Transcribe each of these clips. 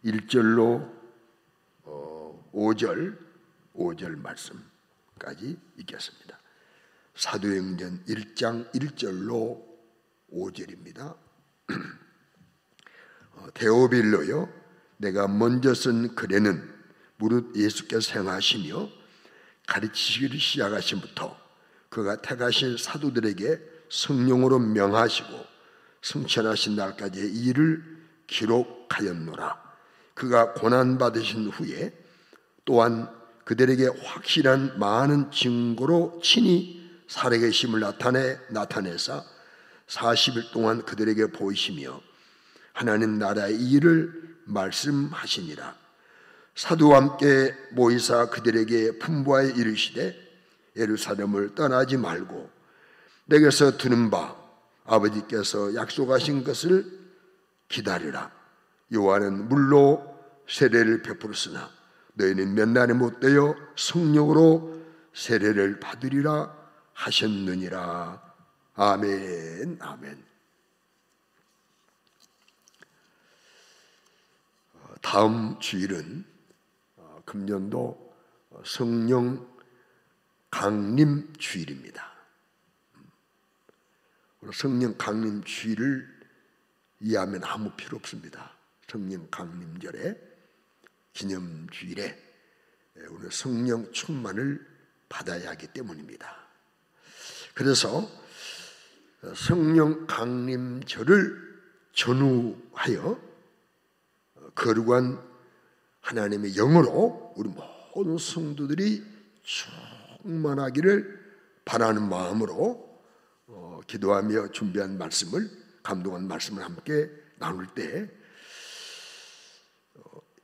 1절로 5절 말씀까지 읽겠습니다. 사도행전 1장 1절로 5절입니다. 데오빌로여, 내가 먼저 쓴 글에는 무릇 예수께서 행하시며 가르치시기를 시작하신부터 그가 택하신 사도들에게 성령으로 명하시고 승천하신 날까지의 일을 기록하였노라. 그가 고난받으신 후에 또한 그들에게 확실한 많은 증거로 친히 살아계심을 나타내사 40일 동안 그들에게 보이시며 하나님 나라의 일을 말씀하시니라. 사도와 함께 모이사 그들에게 분부하여 이르시되 예루살렘을 떠나지 말고 내게서 들은 바 아버지께서 약속하신 것을 기다리라. 요한은 물로 세례를 베풀었으나 너희는 몇 날에 못되어 성령으로 세례를 받으리라 하셨느니라. 아멘. 아멘. 다음 주일은 금년도 성령 강림 주일입니다. 성령 강림 주일을 이해하면 아무 필요 없습니다. 성령 강림절에 기념 주일에 오늘 성령 충만을 받아야 하기 때문입니다. 그래서 성령 강림절을 전후하여 거룩한 하나님의 영으로 우리 모든 성도들이 충만하기를 바라는 마음으로 기도하며 준비한 말씀을, 감동한 말씀을 함께 나눌 때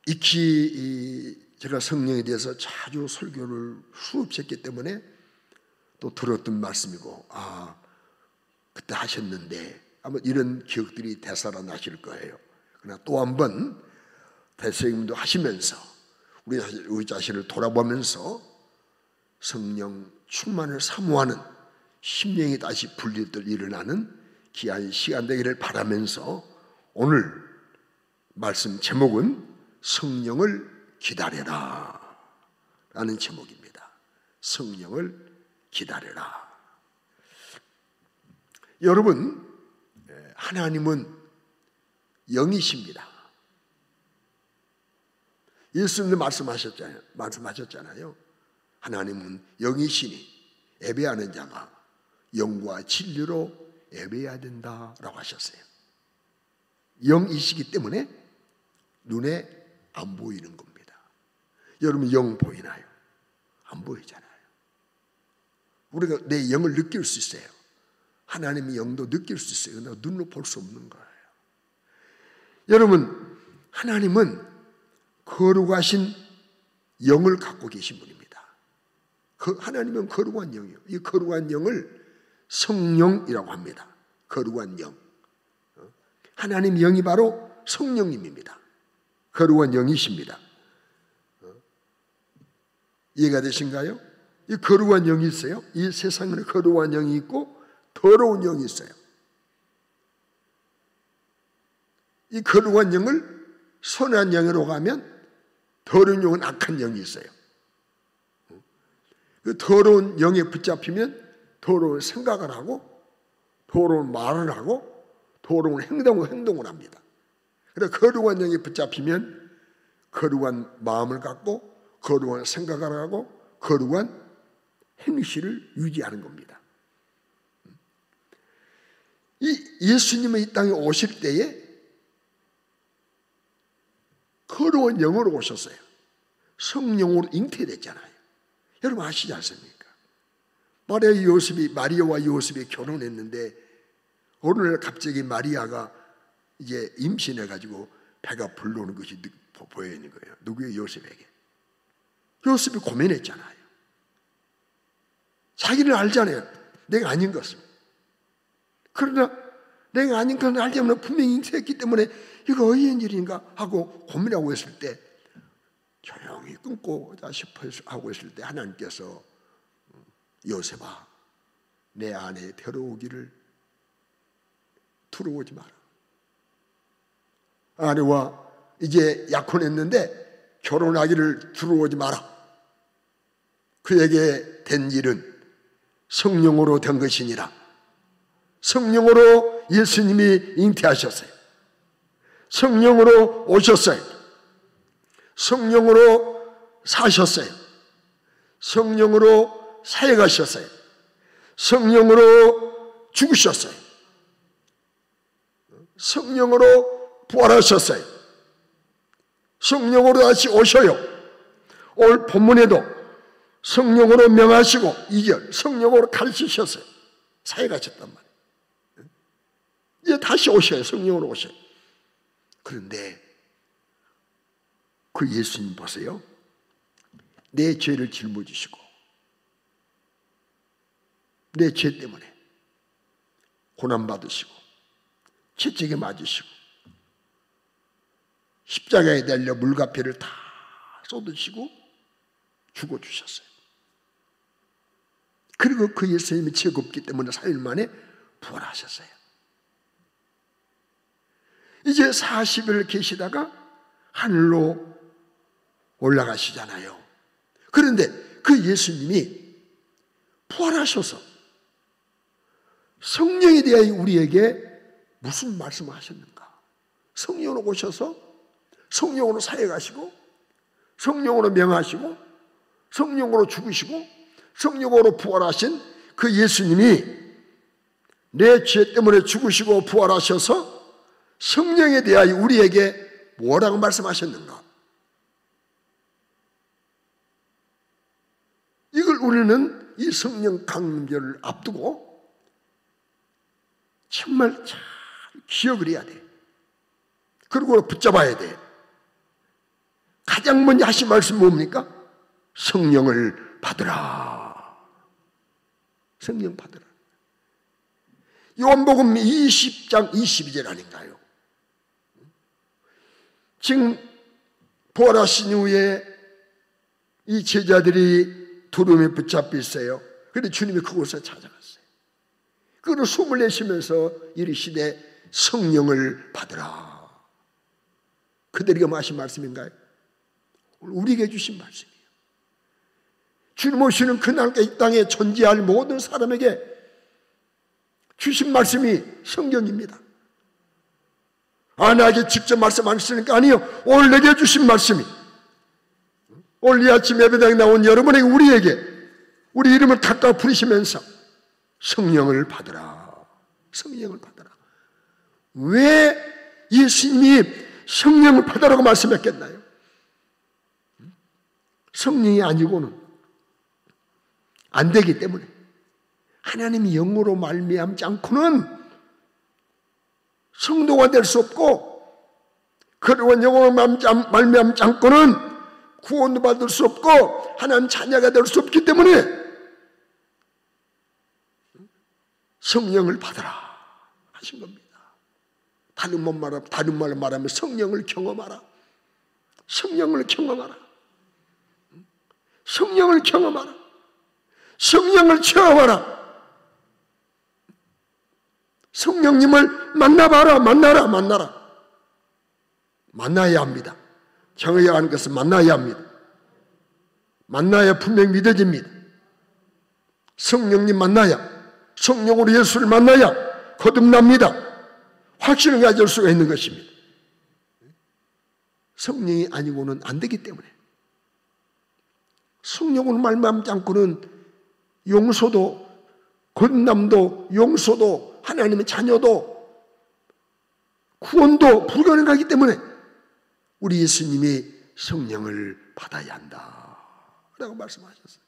익히 제가 성령에 대해서 자주 설교를 수없이 했기 때문에 또 들었던 말씀이고, 그때 하셨는데 아마 이런 기억들이 되살아나실 거예요. 그러나 또 한 번 대선생님도 하시면서 우리 자신을 돌아보면서 성령 충만을 사모하는 심령이 다시 분리들 일어나는 귀한 시간 되기를 바라면서 오늘 말씀 제목은 성령을 기다려라 라는 제목입니다. 성령을 기다려라. 여러분, 하나님은 영이십니다. 예수님도 말씀하셨잖아요. 하나님은 영이시니 예배하는 자가 영과 진리로 예배해야 된다라고 하셨어요. 영이시기 때문에 눈에 안 보이는 겁니다. 여러분, 영 보이나요? 안 보이잖아요. 우리가 내 영을 느낄 수 있어요. 하나님의 영도 느낄 수 있어요. 그러나 눈으로 볼 수 없는 거예요. 여러분, 하나님은 거룩하신 영을 갖고 계신 분입니다. 하나님은 거룩한 영이에요. 이 거룩한 영을 성령이라고 합니다. 거룩한 영. 하나님 영이 바로 성령님입니다. 거룩한 영이십니다. 이해가 되신가요? 이 거룩한 영이 있어요. 이 세상에는 거룩한 영이 있고 더러운 영이 있어요. 이 거룩한 영을 선한 영으로 가면 더러운 영은 악한 영이 있어요. 그 더러운 영에 붙잡히면 더러운 생각을 하고 더러운 말을 하고 더러운 행동을 합니다. 그래서 거룩한 영에 붙잡히면 거룩한 마음을 갖고 거룩한 생각을 하고 거룩한 행실을 유지하는 겁니다. 이 예수님은 이 땅에 오실 때에 거룩한 영으로 오셨어요. 성령으로 잉태됐잖아요. 여러분 아시지 않습니까? 마리아와 요셉이 결혼했는데 어느 날 갑자기 마리아가 이제 임신해가지고 배가 불러오는 것이 보이는 거예요. 누구예요? 요셉에게. 요셉이 고민했잖아요. 자기를 알잖아요. 내가 아닌 것을. 그러나 내가 아닌 것을 알자면 분명히 잉태했기 때문에 이거 어이한 일인가 하고 고민하고 있을 때 조용히 끊고자 싶어 하고 있을 때 하나님께서 요셉아, 내 안에 들어오기를 들어오지 마라. 아내와 이제 약혼했는데 결혼하기를 두려워하지 마라. 그에게 된 일은 성령으로 된 것이니라. 성령으로 예수님이 잉태하셨어요. 성령으로 오셨어요. 성령으로 사셨어요. 성령으로 사역하셨어요. 성령으로 죽으셨어요. 성령으로 부활하셨어요. 성령으로 다시 오셔요. 오늘 본문에도 성령으로 명하시고 2절 성령으로 가르치셨어요. 사역하셨단 말이에요. 이제 다시 오셔요. 성령으로 오셔요. 그런데 그 예수님 보세요. 내 죄를 짊어지시고 내 죄 때문에 고난받으시고 채찍에 맞으시고 십자가에 달려 물과 피를 다 쏟으시고 죽어주셨어요. 그리고 그 예수님이 죄가 없기 때문에 4일 만에 부활하셨어요. 이제 40일 계시다가 하늘로 올라가시잖아요. 그런데 그 예수님이 부활하셔서 성령에 대하여 우리에게 무슨 말씀을 하셨는가? 성령으로 오셔서 성령으로 사역하시고 성령으로 명하시고 성령으로 죽으시고 성령으로 부활하신 그 예수님이 내 죄 때문에 죽으시고 부활하셔서 성령에 대하여 우리에게 뭐라고 말씀하셨는가? 이걸 우리는 이 성령 강림절을 앞두고 정말 잘 기억을 해야 돼. 그리고 붙잡아야 돼. 가장 먼저 하신 말씀이 뭡니까? 성령을 받으라. 성령 받으라. 요한복음 20장 22절 아닌가요? 지금 부활하신 이후에 이 제자들이 두려움에 붙잡혀 있어요. 그런데 주님이 그곳에 찾아갔어요. 그걸 숨을 내쉬면서 이르시되 성령을 받으라. 그들에게 하신 말씀인가요? 우리에게 주신 말씀이에요. 주님 오시는 그날까지 이 땅에 존재할 모든 사람에게 주신 말씀이 성경입니다. 나에게 직접 말씀하시니까 아니요. 오늘 내게 주신 말씀이 오늘 이 아침 예배당에 나온 여러분에게 우리에게 우리 이름을 각각 부르시면서 성령을 받으라. 성령을 받으라. 왜 예수님이 성령을 받으라고 말씀했겠나요? 성령이 아니고는 안 되기 때문에 하나님이 영으로 말미암지 않고는 성도가 될 수 없고 그러한 영으로 말미암지 않고는 구원도 받을 수 없고 하나님 자녀가 될 수 없기 때문에 성령을 받아라 하신 겁니다. 다른 말로 말하면 성령을 경험하라. 성령을 경험하라. 성령을 경험하라. 성령을 체험하라. 성령님을 만나봐라. 만나라. 만나야 합니다. 정의가 하는 것은 만나야 합니다. 만나야 분명히 믿어집니다. 성령님 만나야, 성령으로 예수를 만나야 거듭납니다. 확신을 가질 수가 있는 것입니다. 성령이 아니고는 안 되기 때문에 성령으로 말미암지 않고는 용서도 거듭남도 용서도 하나님의 자녀도 구원도 불가능하기 때문에 우리 예수님이 성령을 받아야 한다 라고 말씀하셨어요.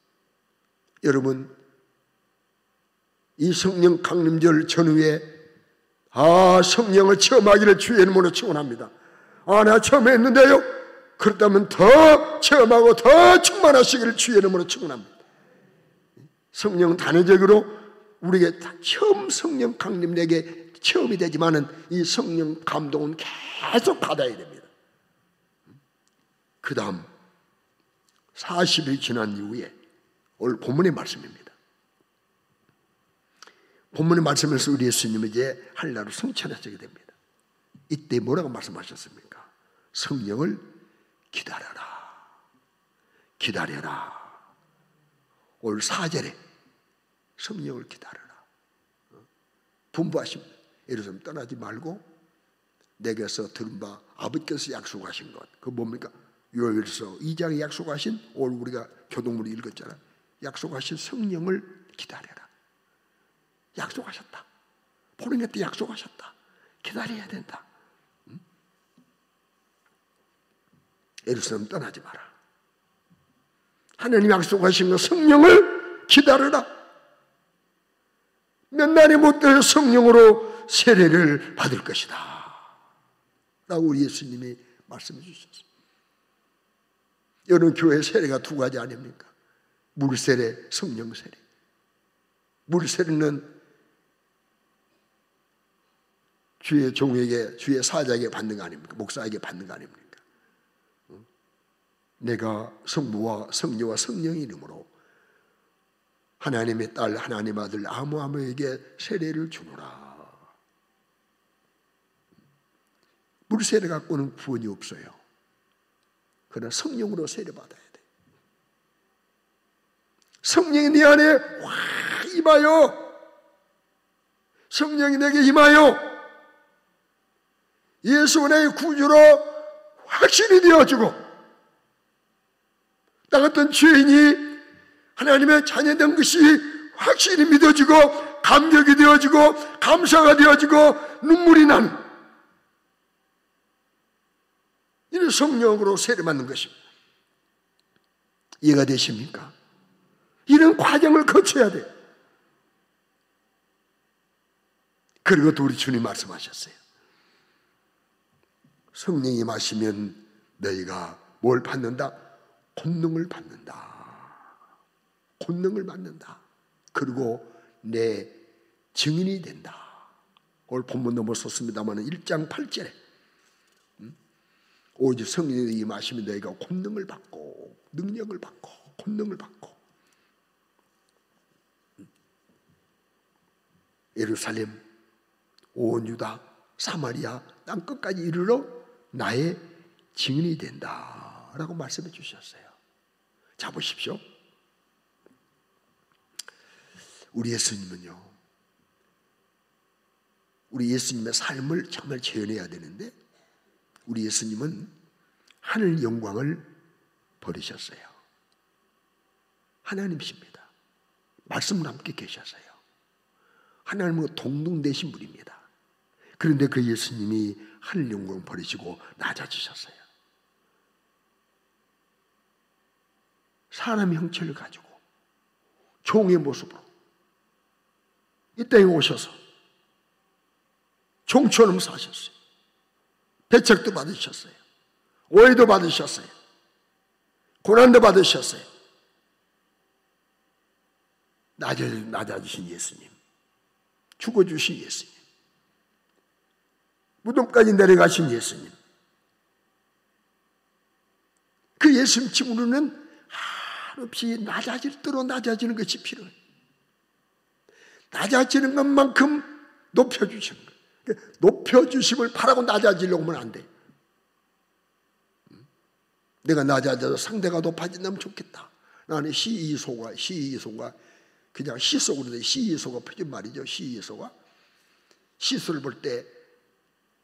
여러분 이 성령 강림절 전후에 성령을 체험하기를 주의 이름으로 축원합니다. 나 체험했는데요. 그렇다면 더 체험하고 더 충만하시기를 주의 이름으로 축원합니다. 성령 단회적으로 우리에게 처음 성령 강림에게 체험이 되지만은 이 성령 감동은 계속 받아야 됩니다. 그 다음 40일 지난 이후에 오늘 본문의 말씀입니다. 본문의 말씀에서 우리 예수님은 이제 한나라로 승천하시게 됩니다. 이때 뭐라고 말씀하셨습니까? 성령을 기다려라. 기다려라. 오늘 4절에 성령을 기다려라. 분부하십니다. 예루살렘 떠나지 말고 내게서 들은 바 아버지께서 약속하신 것, 그 뭡니까? 요엘서 2장에 약속하신, 오늘 우리가 교동문을 읽었잖아. 약속하신 성령을 기다려라. 약속하셨다. 보내는 때 약속하셨다. 기다려야 된다. 예루살렘 떠나지 마라. 하나님 약속하신 것, 성령을 기다려라. 몇 날이 못되어 성령으로 세례를 받을 것이다 라고 우리 예수님이 말씀해 주셨어요. 여러분, 교회 세례가 두 가지 아닙니까? 물세례, 성령세례. 물세례는 주의 종에게, 주의 사자에게 받는 거 아닙니까? 목사에게 받는 거 아닙니까? 내가 성부와 성녀와 성령의 이름으로 하나님의 딸, 하나님 아들 아무에게 세례를 주노라. 물세례 갖고는 구원이 없어요. 그러나 성령으로 세례받아야 돼. 성령이 네 안에 확 임하여, 성령이 내게 임하여 예수가 나의 구주로 확신이 되어지고, 나 같은 죄인이 하나님의 자녀된 것이 확실히 믿어지고, 감격이 되어지고, 감사가 되어지고, 눈물이 나는, 이는 성령으로 세례받는 것입니다. 이해가 되십니까? 이런 과정을 거쳐야 돼요. 그리고 또 우리 주님 말씀하셨어요. 성령이 마시면 너희가 뭘 받는다? 권능을 받는다. 권능을 받는다. 그리고 내 증인이 된다. 오늘 본문 넘어섰습니다만 1장 8절에 오직 성령이 임하시면 너희가 권능을 받고, 능력을 받고, 권능을 받고, 예루살렘, 온 유다, 사마리아 땅 끝까지 이르러 나의 증인이 된다 라고 말씀해 주셨어요. 자, 보십시오. 우리 예수님은요, 우리 예수님의 삶을 정말 재현해야 되는데, 우리 예수님은 하늘 영광을 버리셨어요. 하나님이십니다. 말씀을 함께 계셨어요. 하나님과 동등되신 분입니다. 그런데 그 예수님이 하늘 영광을 버리시고 낮아지셨어요. 사람의 형체를 가지고 종의 모습으로 이 땅에 오셔서 종처럼 사셨어요. 배척도 받으셨어요. 오해도 받으셨어요. 고난도 받으셨어요. 낮아지신 예수님, 죽어주신 예수님, 무덤까지 내려가신 예수님, 그 예수님 치고는 한없이 낮아질대로 낮아지는 것이 필요해요. 낮아지는 것만큼 높여주시는 거예요. 높여주심을 바라고 낮아지려고 하면 안 돼. 내가 낮아져서 상대가 높아진다면 좋겠다. 나는 시이소가 그냥 시속으로 돼. 시이소가 표준 말이죠. 시이소가 시수를 볼 때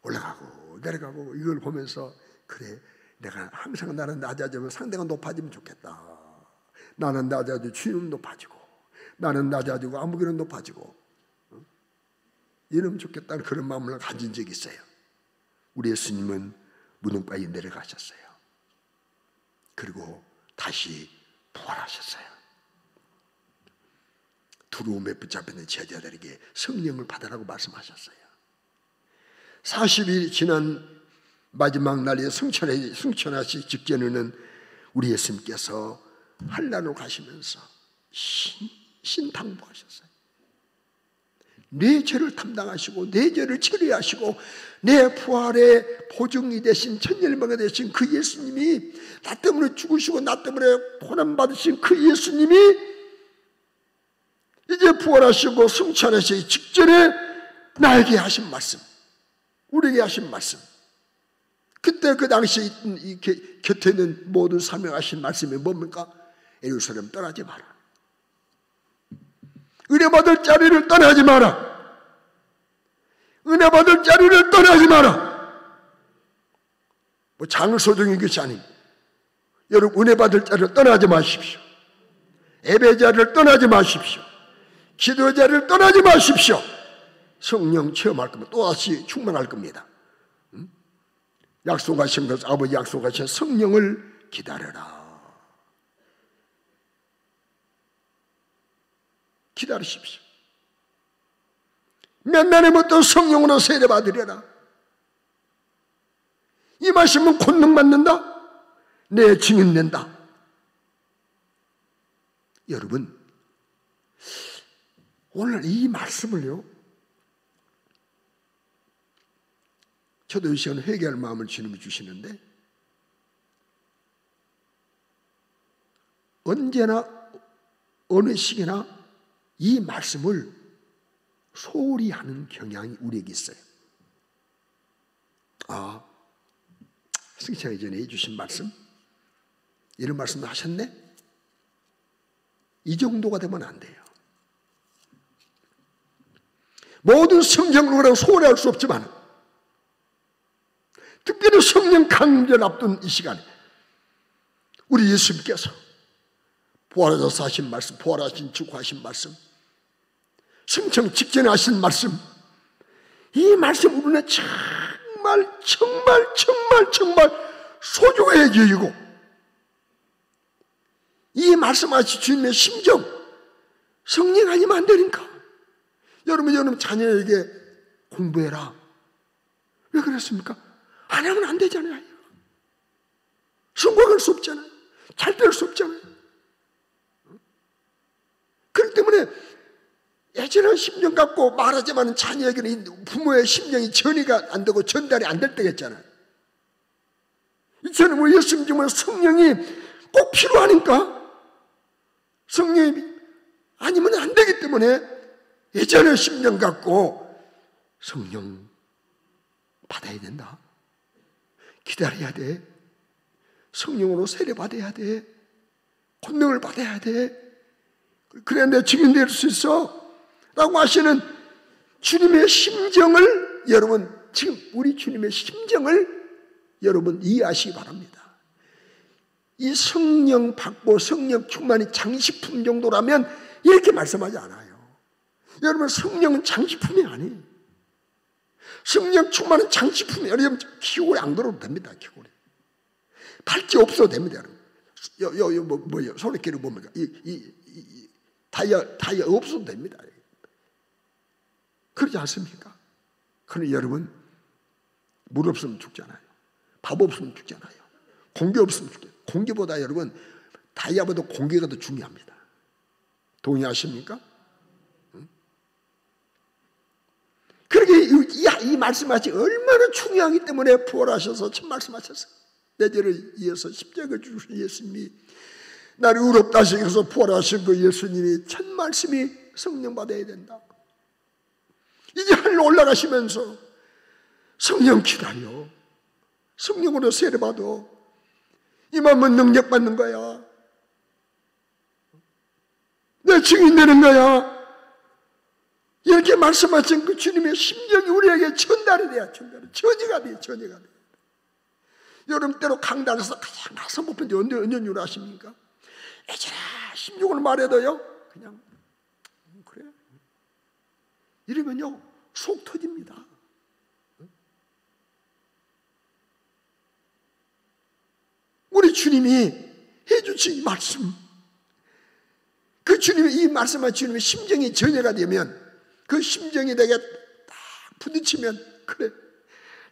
올라가고 내려가고 이걸 보면서, 그래, 내가 항상 나는 낮아지면 상대가 높아지면 좋겠다. 나는 낮아지고 주님 높아지고, 나는 낮아지고 아무개는 높아지고, 이러면 좋겠다는 그런 마음을 가진 적이 있어요. 우리 예수님은 무덤까지 내려가셨어요. 그리고 다시 부활하셨어요. 두려움에 붙잡히는 제자들에게 성령을 받으라고 말씀하셨어요. 40일이 지난 마지막 날에 승천하시 직전에는 우리 예수님께서 한란으로 가시면서 신당부하셨어요. 내 죄를 담당하시고 내 죄를 처리하시고 내 부활의 보증이 되신, 천열명이 되신 그 예수님이, 나 때문에 죽으시고 나 때문에 고난받으신 그 예수님이 이제 부활하시고 승천하시기 직전에 나에게 하신 말씀, 우리에게 하신 말씀, 그때 그 당시에 이 곁에 있는 모든 사명하신 말씀이 뭡니까? 예루살렘 떠나지 마라. 은혜 받을 자리를 떠나지 마라. 은혜 받을 자리를 떠나지 마라. 뭐 장소적인 것이 아닙니다. 여러분 은혜 받을 자리를 떠나지 마십시오. 예배 자리를 떠나지 마십시오. 기도 자리를 떠나지 마십시오. 성령 체험할 겁니다. 또다시 충만할 겁니다. 약속하신 것, 아버지 약속하신 성령을 기다려라. 기다리십시오. 몇 날에 못도 성령으로 세례받으려라. 이 말씀은 권능 받는다. 내 증인 된다. 여러분, 오늘 이 말씀을요, 저도 이 시간 회개할 마음을 주님이 주시는데, 언제나 어느 시기나 이 말씀을 소홀히 하는 경향이 우리에게 있어요. 승찬이 전에 해주신 말씀, 이런 말씀도 하셨네? 이 정도가 되면 안 돼요. 모든 성경으로 소홀할 수 없지만 특별히 성령 강림절 앞둔 이 시간에 우리 예수님께서 부활하셔서 하신 말씀, 부활하신 직후하신 말씀, 승천 직전에 하신 말씀, 이 말씀 우리는 정말 소중하게 여기고 이 말씀하신 주님의 심정, 성령 아니면 안 되니까 여러분 자녀에게 공부해라. 왜 그랬습니까? 안 하면 안 되잖아요. 성공할 수 없잖아요. 잘 될 수 없잖아요. 그렇기 때문에 예전에는 심정 갖고 말하지만 자녀에게는 부모의 심정이 전이가 안 되고 전달이 안 될 때가 있잖아요. 이제는 뭐 예수님 정말 성령이 꼭 필요하니까 성령이 아니면 안 되기 때문에 예전의 심정 갖고 성령 받아야 된다. 기다려야 돼. 성령으로 세례 받아야 돼. 권능을 받아야 돼. 그래야 내 증인 될 수 있어. 라고 하시는 주님의 심정을 여러분, 지금 우리 주님의 심정을 여러분 이해하시기 바랍니다. 이 성령 받고 성령 충만이 장식품 정도라면 이렇게 말씀하지 않아요. 여러분 성령은 장식품이 아니에요. 성령 충만은 장식품이에요. 여러분 기골에 안 걸어도 됩니다. 기골에 팔찌 없어도 됩니다. 여러분 뭐예요? 손에끼리 뭡니까? 다이아 없어도 됩니다. 그러지 않습니까? 그런데 여러분 물 없으면 죽잖아요. 밥 없으면 죽잖아요. 공기 없으면 죽잖아요. 공기보다 여러분 다이아보다 공기가 더 중요합니다. 동의하십니까? 그렇게 이 말씀하시 얼마나 중요하기 때문에 부활하셔서 첫 말씀하셨어요. 내 죄를 이어서 십자가에 죽으신 예수님이 나를 의롭다 하시면서 부활하신 그 예수님이 첫 말씀이 성령 받아야 된다. 이제 하늘로 올라가시면서 성령 기다려. 성령으로 세례받아. 임하면 능력 받는 거야. 내 증인 되는 거야. 이렇게 말씀하신 그 주님의 심정이 우리에게 전달이 돼야 전이가 돼. 여러분 때로 강단에서 그냥 가서 못 본 지 언제쯤 아십니까? 예전에 16을 말해도요 그냥 그래 이러면요 속 터집니다. 우리 주님이 해주신 이 말씀, 그 주님의 이 말씀한 주님의 심정이 전해가 되면 그 심정이 내게 딱 부딪히면 그래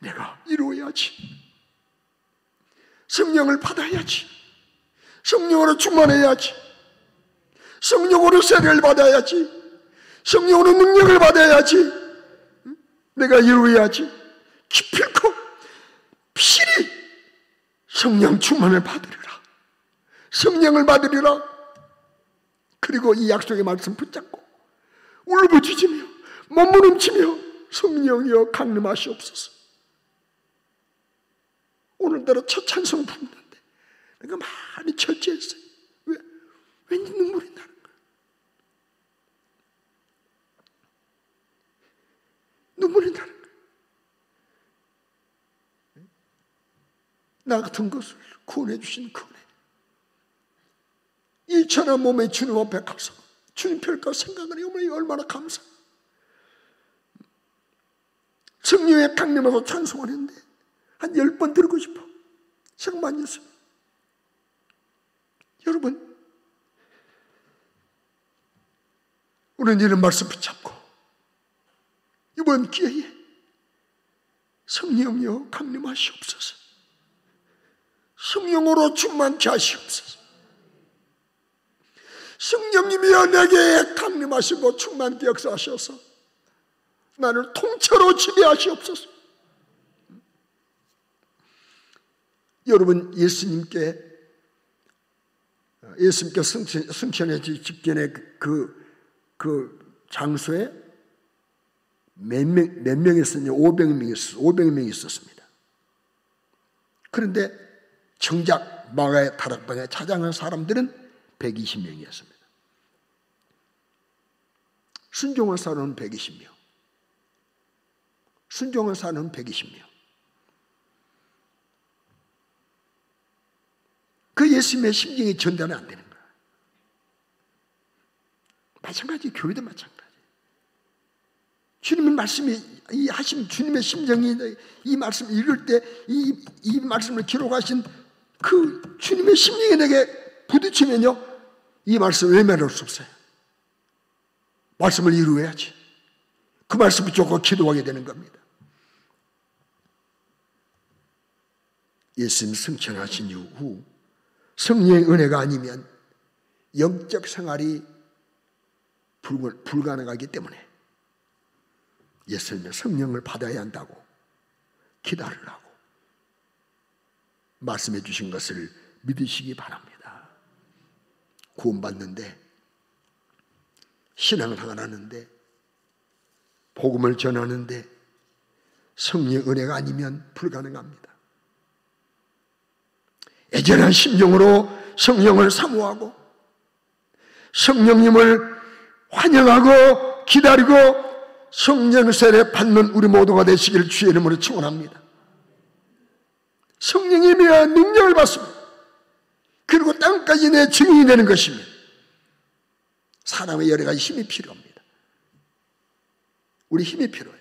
내가 이루어야지. 성령을 받아야지. 성령으로 충만해야지. 성령으로 세례를 받아야지. 성령으로 능력을 받아야지. 내가 이루어야지. 기필코 필히 성령 충만을 받으리라. 성령을 받으리라. 그리고 이 약속의 말씀 붙잡고 울부짖으며 몸부림치며 성령이여 강림하시옵소서. 오늘따라 첫 찬송 부르는데 내가 많이 절제했어요. 왠지 눈물이 나는 거야. 눈물이 나는 거야. 나 같은 것을 구원해 주신 그 은혜. 이 천한 몸에 주님 앞에 가서 주님 별거 생각하니 어머니 얼마나 감사. 성령의 강림하고 찬송을 했는데 한 10번 들고 싶어. 생만 있으면. 여러분, 우리는 이런 말씀 붙잡고 이번 기회에 성령여 강림하시옵소서. 성령으로 충만케 하시옵소서. 성령님이여 내게 강림하시고 충만케 역사하셔서 나를 통째로 지배하시옵소서. 여러분, 예수님께 승천의 직전에 그 장소에 몇 명 있었냐? 500명이 있었습니다. 그런데 정작 마가의 다락방에 찾아간 사람들은 120명이었습니다. 순종한 사람은 120명. 순종한 사람은 120명. 그 예수님의 심정이 전달이 안 되는 거야. 마찬가지, 교회도 마찬가지. 주님의 말씀이, 이 하신 주님의 심정이, 이 말씀 읽을 때 이 말씀을 기록하신 그 주님의 심정이 내게 부딪히면요, 이 말씀 외면할 수 없어요. 말씀을 이루어야지. 그 말씀 붙잡고 기도하게 되는 겁니다. 예수님 승천하신 이후 성령의 은혜가 아니면 영적 생활이 불가능하기 때문에 예수님의 성령을 받아야 한다고 기다리라고 말씀해 주신 것을 믿으시기 바랍니다. 구원받는데, 신앙을 하는데, 복음을 전하는데 성령의 은혜가 아니면 불가능합니다. 애절한 심정으로 성령을 사모하고 성령님을 환영하고 기다리고 성령 세례 받는 우리 모두가 되시기를 주의 이름으로 축원합니다. 성령님의 능력을 받습니다. 그리고 땅까지 내 증인이 되는 것입니다. 사람의 여러 가지 힘이 필요합니다. 우리 힘이 필요해요.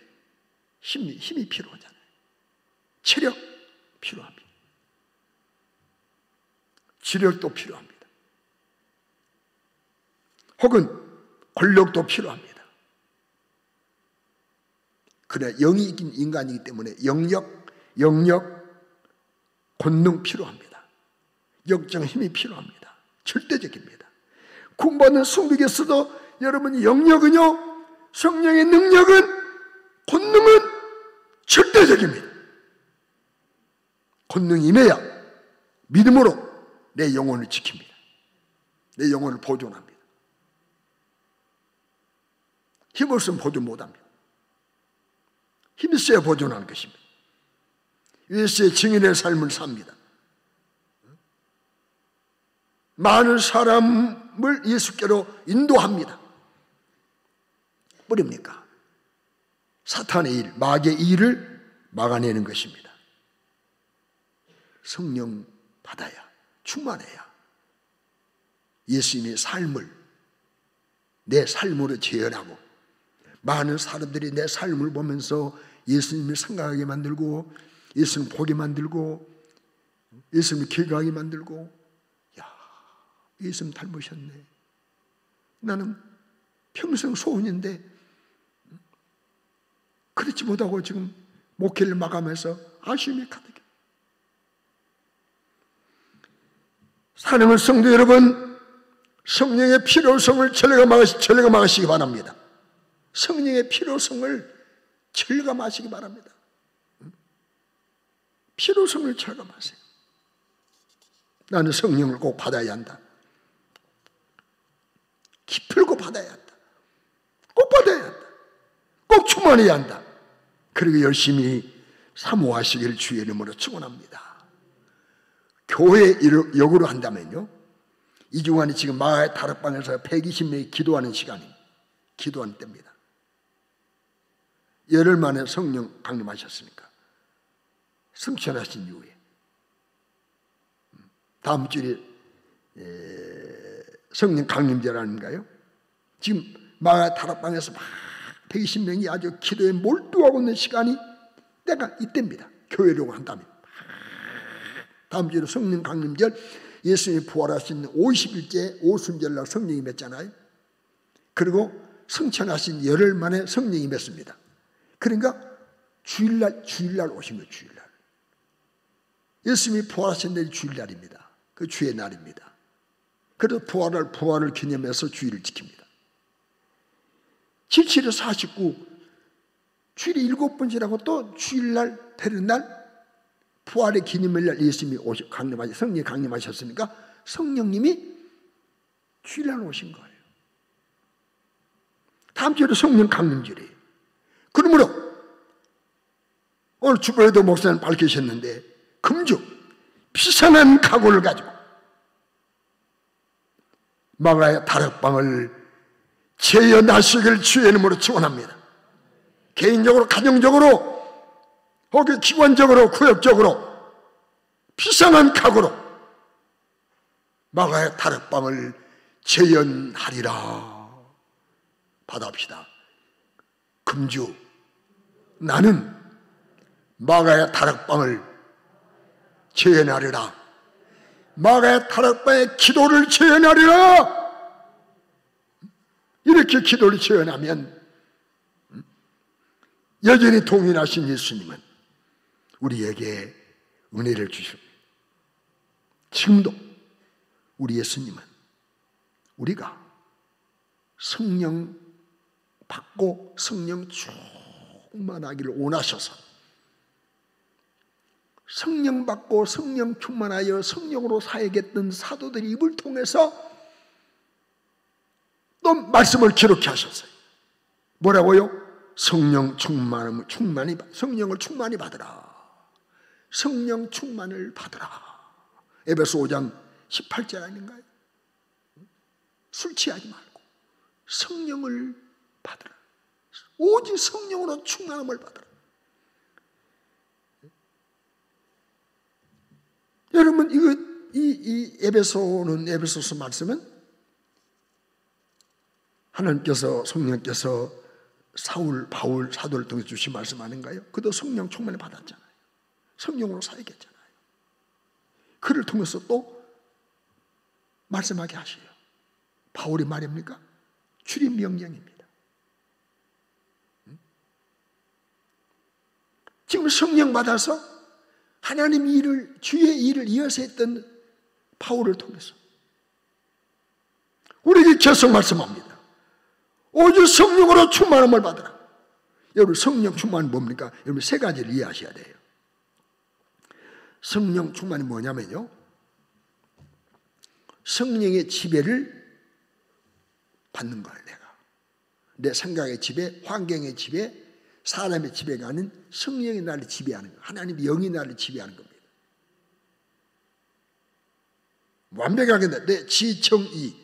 힘이 필요하잖아요. 체력 필요합니다. 지력도 필요합니다. 혹은 권력도 필요합니다. 그래, 영이 있긴 인간이기 때문에 영역, 권능 필요합니다. 영적 힘이 필요합니다. 절대적입니다. 구원받는 성도에게서도 여러분, 영역은요, 성령의 능력은, 권능은 절대적입니다. 권능이 임해야 믿음으로 내 영혼을 지킵니다. 내 영혼을 보존합니다. 힘없으면 보존 못합니다. 힘있어야 보존하는 것입니다. 예수의 증인의 삶을 삽니다. 많은 사람을 예수께로 인도합니다. 뿌립니까? 사탄의 일, 마귀의 일을 막아내는 것입니다. 성령 받아야, 충만해야 예수님의 삶을 내 삶으로 재현하고 많은 사람들이 내 삶을 보면서 예수님을 생각하게 만들고 예수님 보게 만들고 예수님을 기억하게 만들고, 야, 예수님 닮으셨네. 나는 평생 소원인데 그렇지 못하고 지금 목회를 마감해서 아쉬움이 가득해. 사랑하는 성도 여러분, 성령의 필요성을 절감하시기 바랍니다. 성령의 필요성을 절감하시기 바랍니다. 필요성을 절감하세요. 나는 성령을 꼭 받아야 한다. 기필고 받아야 한다. 꼭 받아야 한다. 꼭 충만해야 한다. 그리고 열심히 사모하시기를 주의 이름으로 축원합니다. 교회 역으로 한다면요, 이중환이 지금 마가의 다락방에서 120명이 기도하는 시간입니다. 기도하는 때입니다. 열흘 만에 성령 강림하셨으니까, 승천하신 이후에 다음 주에 성령 강림절 아닌가요? 지금 마가 다락방에서 막 120명이 아주 기도에 몰두하고 있는 시간이 때가 이때입니다. 교회라고 한다면. 다음 주에 성령 강림절, 예수님이 부활하신 50일째 오순절날 성령이 맺잖아요. 그리고 승천하신 열흘 만에 성령이 맺습니다. 그러니까 주일날 오신 거예요. 주일날. 예수님이 부활하신 날이 주일날입니다. 그 주의 날입니다. 그래서 부활을 기념해서 주일을 지킵니다. 77에 49, 주일이 7번 지나고 또 주일날 되는 날, 부활의 기념일 날 예수님이 성령이 강림하셨으니까 성령님이 주일날 오신 거예요. 다음 주에도 성령 강림절이에요. 그러므로 오늘 주보에도 목사님 밝히셨는데, 금주 비상한 각오를 가지고 마가의 다락방을 재현하시길 주의 이름으로 축원합니다. 개인적으로, 가정적으로, 혹은 기관적으로, 구역적으로 비상한 각오로 마가의 다락방을 재현하리라. 받아봅시다. 금주 나는 마가의 다락방을 재현하리라. 마가의 다락방의 기도를 재현하리라. 이렇게 기도를 재현하면 여전히 동일하신 예수님은 우리에게 은혜를 주십니다. 지금도 우리 예수님은 우리가 성령 받고 성령 충만하기를 원하셔서 성령 받고 성령 충만하여 성령으로 사역했던 사도들의 입을 통해서 또 말씀을 기록해 하셨어요. 뭐라고요? 성령을 충만히 받으라. 성령 충만을 받으라. 에베소 5장 18절 아닌가요? 술 취하지 말고 성령을 받으라. 오직 성령으로 충만함을 받으라. 여러분, 이 에베소서 말씀은 하나님께서, 성령께서 사울, 바울, 사도를 통해 주신 말씀 아닌가요? 그도 성령 충만을 받았잖아요. 성령으로 사역했잖아요. 그를 통해서 또 말씀하게 하셔요. 바울이 말입니까? 출입 명령입니다. 지금 성령 받아서 하나님 일을, 주의 일을 이어서 했던 바울을 통해서 우리에게 계속 말씀합니다. 오직 성령으로 충만함을 받으라. 여러분, 성령 충만은 뭡니까? 여러분, 세 가지를 이해하셔야 돼요. 성령 충만이 뭐냐면요, 성령의 지배를 받는 거예요. 내 생각의 지배, 환경의 지배, 사람의 지배가 아닌 성령이 나를 지배하는 거예요. 하나님의 영이 나를 지배하는 겁니다. 완벽하게 내 지청이,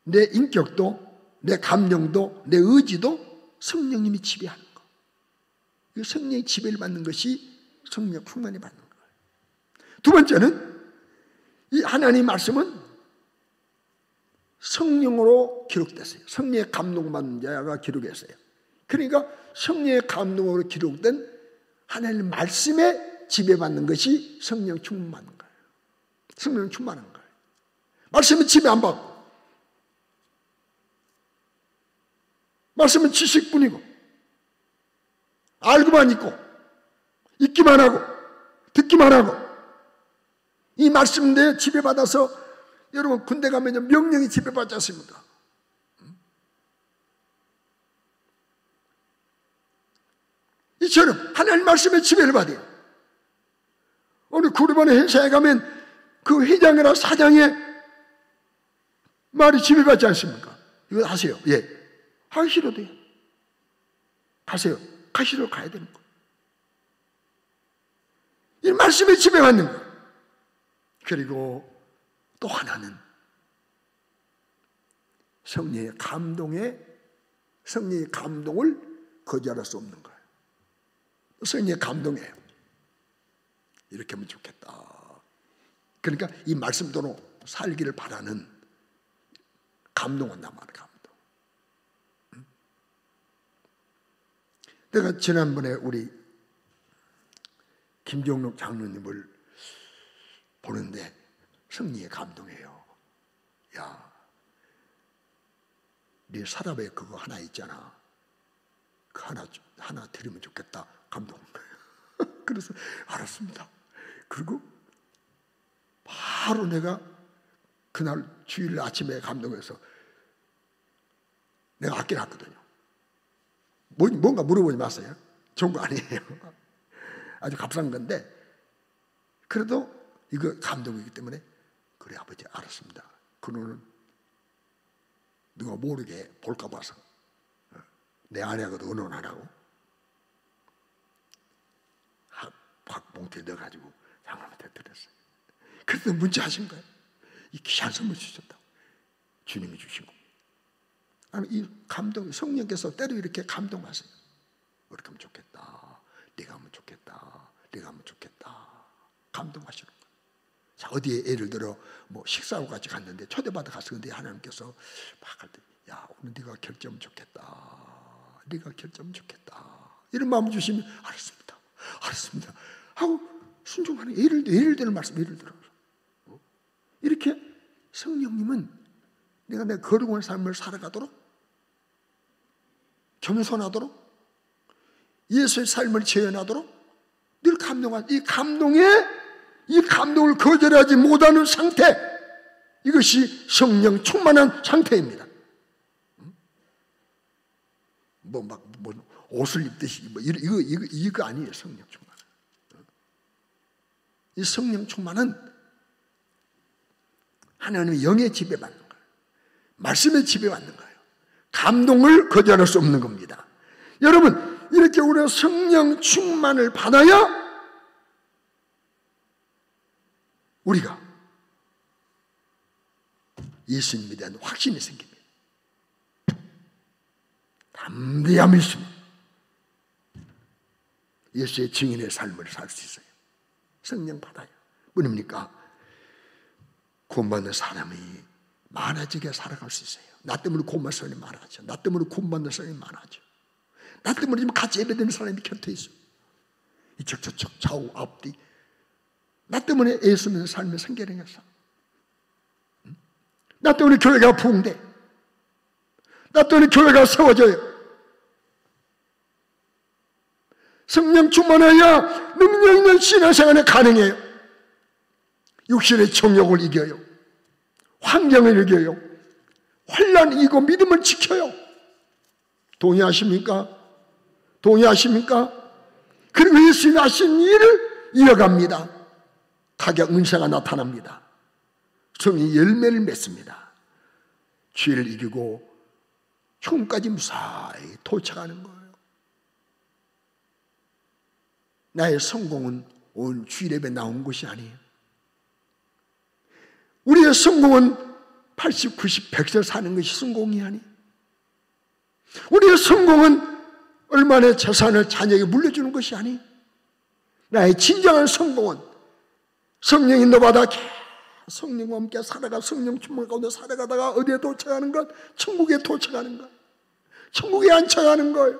내 인격도, 내 감정도, 내 의지도 성령님이 지배하는 거. 이 성령의 지배를 받는 것이 성령 충만히 받는 거예요. 두 번째는 이 하나님 말씀은 성령으로 기록됐어요. 성령의 감동받는 자가 기록했어요. 그러니까 성령의 감동으로 기록된 하나님 말씀에 지배받는 것이 성령 충만한 거예요. 성령 충만한 거예요. 말씀은 지배 안 받고, 말씀은 지식뿐이고, 알고만 있고, 읽기만 하고, 듣기만 하고, 이 말씀 내에 지배받아서, 여러분 군대 가면 명령이 지배받지 않습니까? 이처럼 하나님 말씀에 지배를 받아요. 오늘 구르반의 행사에 가면 그 회장이나 사장의 말이 지배받지 않습니까? 이거 아세요? 예. 하기 싫어도 돼요. 가세요. 가시러 가야 되는 거예요. 이 말씀에 지배받는 거예요. 그리고 또 하나는 성령의 감동을 거절할 수 없는 거예요. 성령의 감동이에요. 이렇게 하면 좋겠다. 그러니까 이 말씀대로 살기를 바라는 감동한단 말이에요. 감동. 내가 지난번에 우리 김종록 장로님을 보는데 성령의 감동이에요. 야, 네 사람의 그거 하나 있잖아. 그 하나 들으면 좋겠다. 감동. 그래서 알았습니다. 그리고 바로 내가 그날 주일 아침에 감동해서 내가 아껴놨거든요. 뭔가 물어보지 마세요. 좋은 거 아니에요. 아주 값싼 건데 그래도 이거 감동이기 때문에 그래 아버지 알았습니다. 그거는 누가 모르게 볼까 봐서 내 아내하고도 의논하라고 박봉투에 넣어가지고 장로한테 드렸어요. 그래서 문자하신 거예요. 이 귀한 선물 주셨다고. 주님이 주신 겁니다. 아니, 이 감동, 성령께서 때로 이렇게 감동하세요. 이렇게 하면 좋겠다. 네가 하면 좋겠다. 네가 하면 좋겠다. 감동하시는 거예요. 자, 어디에 예를 들어 뭐 식사하고 같이 갔는데 초대받아 갔었는데 하나님께서 막 할 때, 야 오늘 네가 결정하면 좋겠다. 네가 결정하면 좋겠다. 이런 마음을 주시면 알았습니다. 알았습니다. 하고 순종하는 예를 들어 말씀 예를 들어 이렇게 성령님은 내가 내 거룩한 삶을 살아가도록 겸손하도록 예수의 삶을 재현하도록 늘 감동한 이 감동을 거절하지 못하는 상태, 이것이 성령 충만한 상태입니다. 옷을 입듯이 이거 아니에요. 성령 충만. 이 성령 충만은 하나님의 영의 지배받는 거예요. 말씀의 지배받는 거예요. 감동을 거절할 수 없는 겁니다. 여러분, 이렇게 우리가 성령 충만을 받아야 우리가 예수님에 대한 확신이 생깁니다. 담대함이 있으면 예수의 증인의 삶을 살 수 있어요. 성령 받아요. 뭐입니까? 구원받는 사람이 많아지게 살아갈 수 있어요. 나 때문에 구원받는 사람이 많아져. 나 때문에 구원받는 사람이 많아져. 나 때문에 지금 같이 예배드리는 사람이 곁에 있어. 이쪽 저쪽 좌우 앞뒤. 나 때문에 예수 믿는 삶의 생계력이었어. 나 때문에 교회가 부흥돼. 나 때문에 교회가 세워져요. 성령 충만해야 능력 있는 신앙생활이 가능해요. 육신의 정욕을 이겨요. 환경을 이겨요. 환난을 이기고 믿음을 지켜요. 동의하십니까? 동의하십니까? 그리고 예수님이 하신 일을 이어갑니다. 각약 은사가 나타납니다. 성령이 열매를 맺습니다. 죄를 이기고 죽음까지 무사히 도착하는 거예요. 나의 성공은 온 주일예배 나온 것이 아니에요. 우리의 성공은 80, 90, 100세 사는 것이 성공이 아니에요. 우리의 성공은 얼마나 재산을 자녀에게 물려주는 것이 아니에요. 나의 진정한 성공은 성령이 너마다 성령과 함께 살아가 성령 충만 가운데 살아가다가 어디에 도착하는 것? 천국에 도착하는 것. 천국에 안착하는 거예요.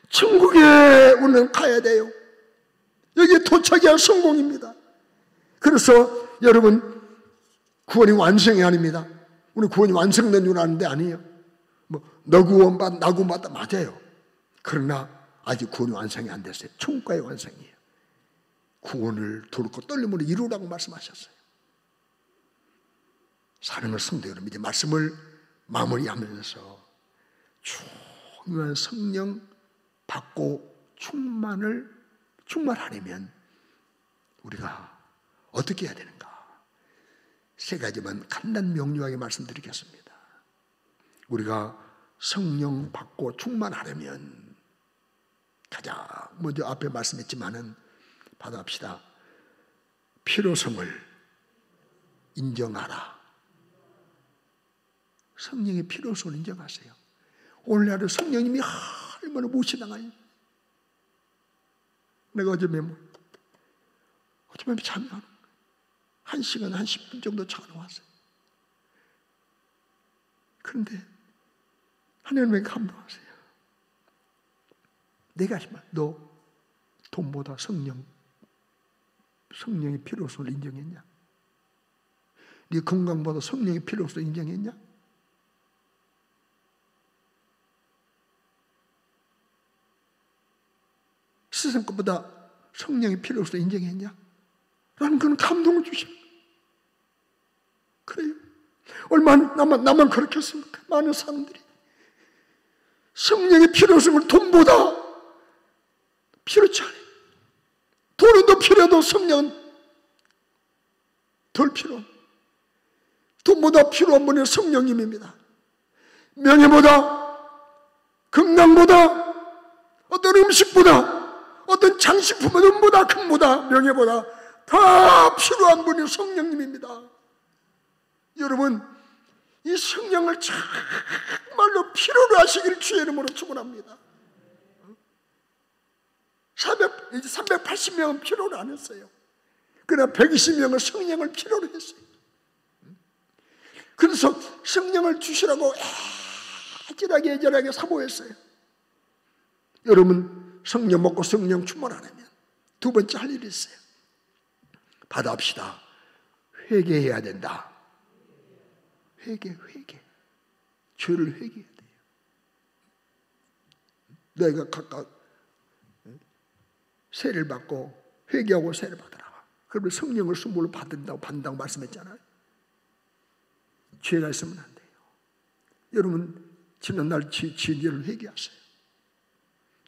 천국에 우리는 가야 돼요. 여기에 도착해야 성공입니다. 그래서 여러분, 구원이 완성이 아닙니다. 우리 구원이 완성된 줄 아는데 아니에요. 너 구원받, 나 구원받다 맞아요. 그러나 아직 구원이 완성이 안 됐어요. 천국과의 완성이에요. 구원을 두렵고 떨림으로 이루라고 말씀하셨어요. 사랑하는 성도 여러분, 이제 말씀을 마무리하면서 중요한 성령 받고 충만하려면 우리가 어떻게 해야 되는가? 세 가지만 간단 명료하게 말씀드리겠습니다. 우리가 성령 받고 충만하려면 가장 먼저 앞에 말씀했지만은 받아갑시다. 필요성을 인정하라. 성령의 필요성을 인정하세요. 오늘날은 성령님이 얼마나 무시당하니. 내가 어제 잠이 안 와요. 1시간, 한 10분 정도 잠이 왔어요. 그런데 하나님에게 감동하세요. 내가 하지만 너 돈보다 성령의 필요성을 인정했냐? 네 건강보다 성령의 필요성을 인정했냐? 세상 것보다 성령의 필요성을 인정했냐? 라는 그런 감동을 주셔. 그래요. 얼마나 나만 그렇게 했습니까? 많은 사람들이 성령의 필요성을 돈보다 필요치 않아요. 돈은 더 필요해도 성령은 덜 필요한, 돈보다 필요한 분이 성령님입니다. 명예보다, 건강보다, 어떤 음식보다, 어떤 장식품보다, 금보다, 명예보다 다 필요한 분이 성령님입니다. 여러분, 이 성령을 정말로 필요로 하시길 주의 이름으로 축원합니다. 380명은 필요로 안 했어요. 그러나 120명은 성령을 필요로 했어요. 그래서 성령을 주시라고 애절하게 사모했어요. 여러분, 성령 먹고 성령 충만 안 하면 두 번째 할 일이 있어요. 받아합시다. 회개해야 된다. 회개. 죄를 회개해야 돼요. 너희가 각각 세를 받고 회개하고 세를 받으라. 그러면 성령을 선물로 받는다고 말씀했잖아요. 죄가 있으면 안 돼요. 여러분, 지난날 지은 죄를 회개하세요.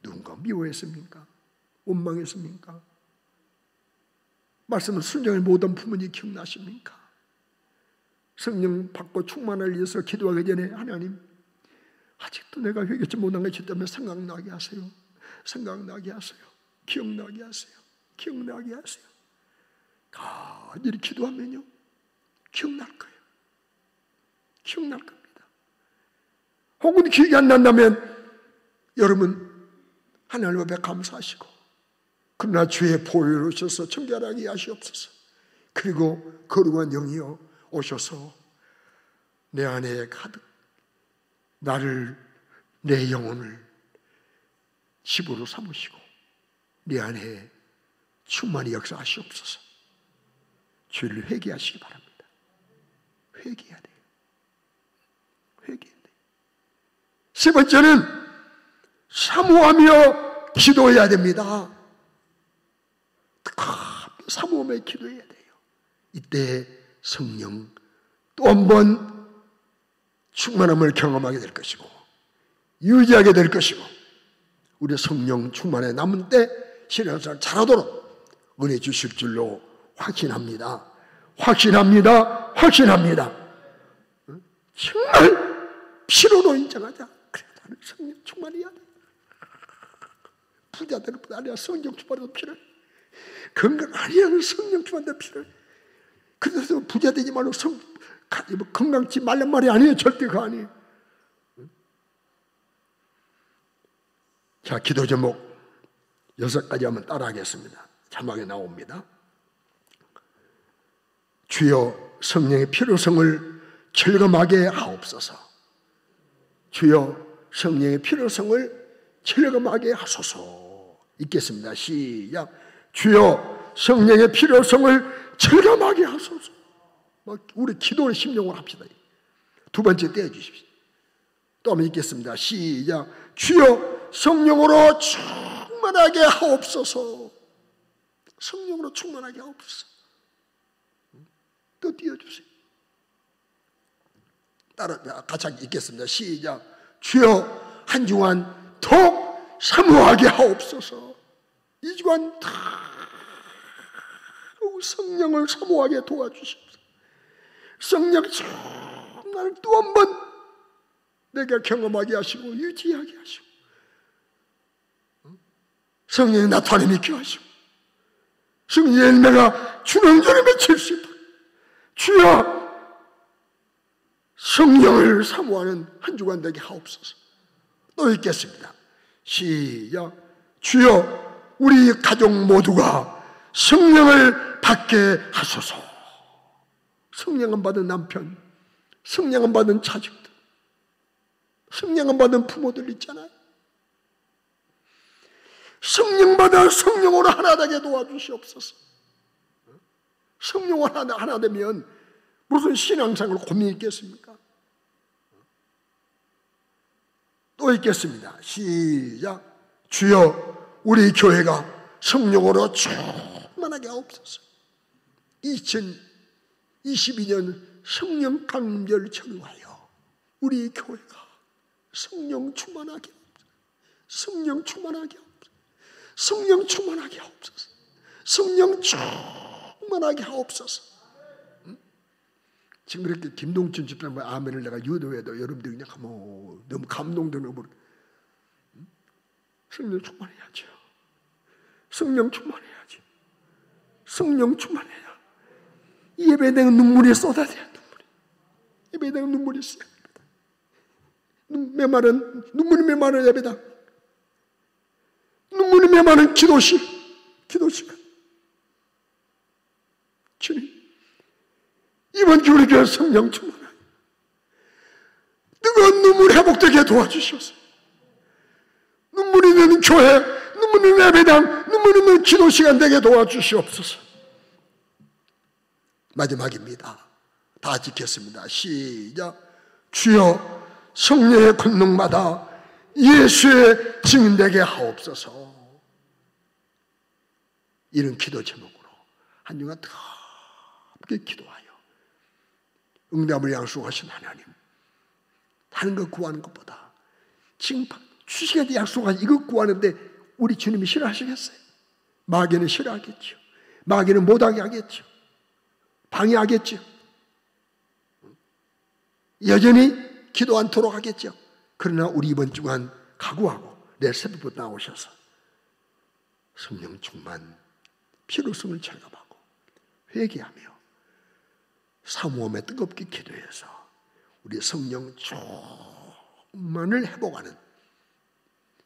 누군가 미워했습니까? 원망했습니까? 말씀을 순종을 못한 부모님 기억나십니까? 성령 받고 충만을 위해서 기도하기 전에 하나님, 아직도 내가 회개치 못한 것이 때문에 생각나게 하세요. 생각나게 하세요. 기억나게 하세요. 기억나게 하세요. 간절히 기도하면요, 기억날 거예요. 기억날 겁니다. 혹은 기억이 안 난다면 여러분, 하나님 앞에 감사하시고, 그러나 주의 보혈을 오셔서 청결하게 하시옵소서. 그리고 거룩한 영이여 오셔서 내 안에 가득 내 영혼을 집으로 삼으시고 내 안에 충만히 역사하시옵소서. 죄를 회개하시기 바랍니다. 회개해야 돼요. 회개해야 돼요. 세 번째는 사모하며 기도해야 됩니다. 사모하며 기도해야 돼요. 이때 성령 또 한 번 충만함을 경험하게 될 것이고 유지하게 될 것이고 우리 성령 충만에 남은 때 신앙생활 잘하도록 은혜 주실 줄로 확신합니다. 확신합니다. 확신합니다. 정말 필요로 인정하자. 그래, 나는 성령 충만해야 돼. 부자들은 아니야. 성령 충만도 필요해. 건강 아니야. 성령 충만도 필요해. 그래서 부자 되지 말고 건강치 말란 말이 아니에요. 절대 그거 아니에요. 자, 기도 제목 6가지 한번 따라하겠습니다. 자막에 나옵니다. 주여 성령의 필요성을 철검하게 하옵소서. 주여 성령의 필요성을 철검하게 하소서. 읽겠습니다. 시작. 주여 성령의 필요성을 철검하게 하소서. 우리 기도를 심령으로 합시다. 두 번째 떼어주십시오. 또 한번 읽겠습니다. 시작. 주여 성령으로 충만하게 하옵소서. 성령으로 충만하게 하옵소서. 또 띄워주세요. 따라 같이 읽겠습니다. 시작. 주여 한 주간 더욱 사모하게 하옵소서. 이 주간 다 성령을 사모하게 도와주십시오. 성령 정말 또 한 번 내가 경험하게 하시고 유지하게 하시고 성령의 나타남이 있게 하시고 성령의 열매가 주렁주렁 외칠 수 있도록 주여 성령을 사모하는 한 주간 되게 하옵소서. 또 읽겠습니다. 시작. 주여 우리 가족 모두가 성령을 받게 하소서. 성령 안 받은 남편, 성령 안 받은 자식들, 성령 안 받은 부모들 있잖아요. 성령 받아 성령으로 하나 되게 도와주시옵소서. 성령으로 하나 되면 무슨 신앙생활 고민이 있겠습니까? 또 읽겠습니다. 시작. 주여 우리 교회가 성령으로 충만하게 하옵소서. 2022년 성령 강림절 청하여 우리 교회가 성령 충만하게 하옵소서. 성령 충만하게 하옵소서. 성령 충만하게 하옵소서. 성령 충만하게 하옵소서. 지금 그렇게 김동춘 집사님 아멘을 내가 유도해도 여러분들이 그냥 너무 감동되는 거. 성령 충만해야죠. 성령 충만해야죠. 성령 충만해야 이 예배에 대한 눈물이 쏟아져야 눈물이. 예배에 대한 눈물이 있어야 됩니다. 눈물이 메마른 예배다. 눈물이 메마른 기도 시간. 주님, 이번 주 우리 교회 성령 충만하게 뜨거운 눈물 회복되게 도와주셔서 눈물 있는 교회, 눈물 있는 예배당, 눈물 있는 기도 시간 되게 도와주시옵소서. 마지막입니다. 다 지켰습니다. 시작. 주여 성령의 권능마다 예수의 증인되게 하옵소서. 이런 기도 제목으로 한 주간 뜨겁게 기도하여 응답을 약속하신 하나님, 다른 거 구하는 것보다 지금 주시겠다 약속하신 이거 구하는데 우리 주님이 싫어하시겠어요? 마귀는 싫어하겠죠. 마귀는 못하게 하겠죠. 방해하겠죠. 여전히 기도 않도록 하겠죠. 그러나 우리 이번 주간 각오하고 내일 새벽부터 나오셔서 성령 충만 필요성을 체감하고 회개하며 사모함에 뜨겁게 기도해서 우리 성령 충만을 회복하는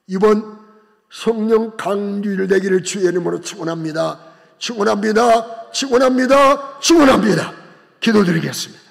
이번 성령 강주일 되기를 주의 이름으로 축원합니다. 축원합니다. 축원합니다. 축원합니다. 기도드리겠습니다.